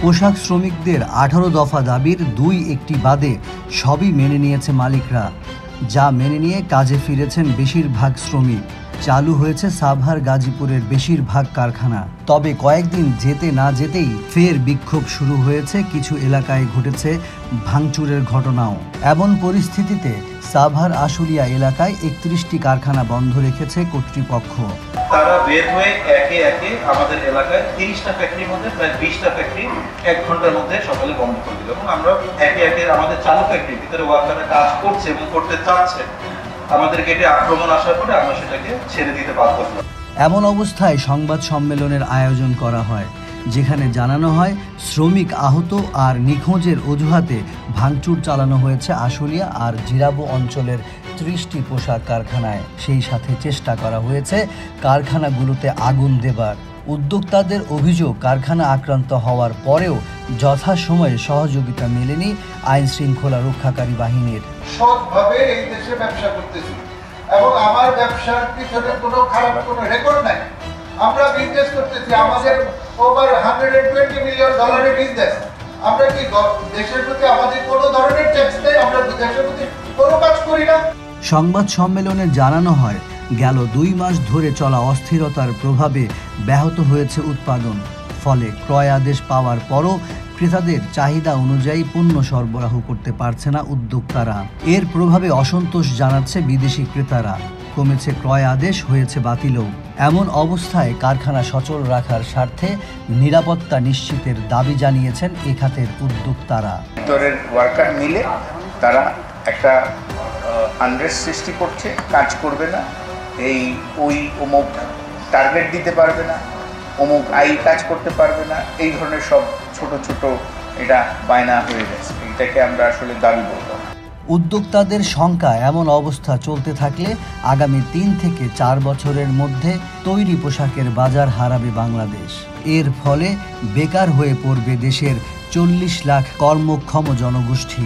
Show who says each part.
Speaker 1: পোশাক শ্রমিকদের 18 দফা দাবির 2-1টি বাদে সবই মেনে নিয়েছে মালিকরা, যা মেনে নিয়ে কাজে ফিরেছেন বেশিরভাগ শ্রমিক। চালু হয়েছে সাভার গাজীপুরের বেশিরভাগ কারখানা। তবে কয়েকদিন যেতে না যেতেই ফের বিক্ষোভ শুরু হয়েছে, কিছু এলাকায় ঘটেছে ভাঙচুরের ঘটনাও। এমন পরিস্থিতিতে সাভার আশুলিয়া এলাকায় 31টি কারখানা বন্ধ রেখেছে কর্তৃপক্ষ।
Speaker 2: তারা বের হয়ে একে একে আমাদের এলাকায় 30টা ফ্যাক্টরির মধ্যে প্রায় 20টা ফ্যাক্টরি 1 ঘন্টার মধ্যে সকালে বন্ধ করে দিল এবং আমরা একে একে আমাদের চালু ফ্যাক্টরির ভিতরে ওয়ার্কাররা কাজ করছে এবং করতে চাচ্ছে, আমাদের গেটে আক্রমণ আসার পরে আমরা সেটাকে ছেড়ে দিতে বাধ্য হলাম।
Speaker 1: এমন অবস্থায় সংবাদ সম্মেলনের আয়োজন করা হয়, যেখানে জানানো হয় শ্রমিক আহত আর নিখোঁজের অজুহাতে ভাঙচুর চালানো হয়েছে আশুলিয়া আর জিরাবো অঞ্চলের 30টি পোশাক কারখানায়। সেই সাথে চেষ্টা করা হয়েছে কারখানাগুলোতে আগুন দেবার। উদ্যোক্তাদের অভিযোগ, কারখানা আক্রান্ত হওয়ার পরেও যথাসময়ে সহযোগিতা মেলেনি আইন শৃঙ্খলা রক্ষাকারী বাহিনীর।
Speaker 3: সৎভাবে এই দেশে ব্যবসা করতেছি এবং আমার ব্যবসার পিছনে কোনো খারাপ কোনো রেকর্ড নাই। আমরা বিজনেস করতেছি, আমাদের ওভার $120 মিলিয়ন বিজনেস। আমরা কি দেশের প্রতি আমাদের কোনো ধরনের ট্যাক্স নেই? আমরা দেশের প্রতি কোনো কাজ করি না।
Speaker 1: সংবাদ সম্মেলনে জানানো হয়, গেল 2 মাস ধরে চলা অস্থিরতার প্রভাবে ব্যাহত হয়েছে উৎপাদন। ফলে ক্রয় আদেশ পাওয়ার পরও ক্রেতাদের চাহিদা অনুযায়ী পণ্য সরবরাহ করতে পারছে না উদ্যোক্তারা। এর প্রভাবে অসন্তোষ জানাচ্ছে বিদেশি ক্রেতারা। কমেছে ক্রয় আদেশ, হয়েছে বাতিলও। এমন অবস্থায় কারখানা সচল রাখার স্বার্থে নিরাপত্তা নিশ্চিতের দাবি জানিয়েছেন এ খাতের উদ্যোক্তারা।
Speaker 4: ভিতরের ওয়ার্কার মিলে তারা একটা আনরেস্ট সৃষ্টি করছে, কাজ করবে না, ওই অমুক টার্গেট দিতে পারবে না, অমুক কাজ করতে পারবে না, এই ধরনের সব ছোট ছোট এটা বায়না হয়ে গেছে। এটাকে আমরা আসলে দাবি করব।
Speaker 1: উদ্যোক্তাদের শঙ্কা, এমন অবস্থা চলতে থাকলে আগামী 3 থেকে 4 বছরের মধ্যে তৈরি পোশাকের বাজার হারাবে বাংলাদেশ। এর ফলে বেকার হয়ে পড়বে দেশের 40 লাখ কর্মক্ষম জনগোষ্ঠী।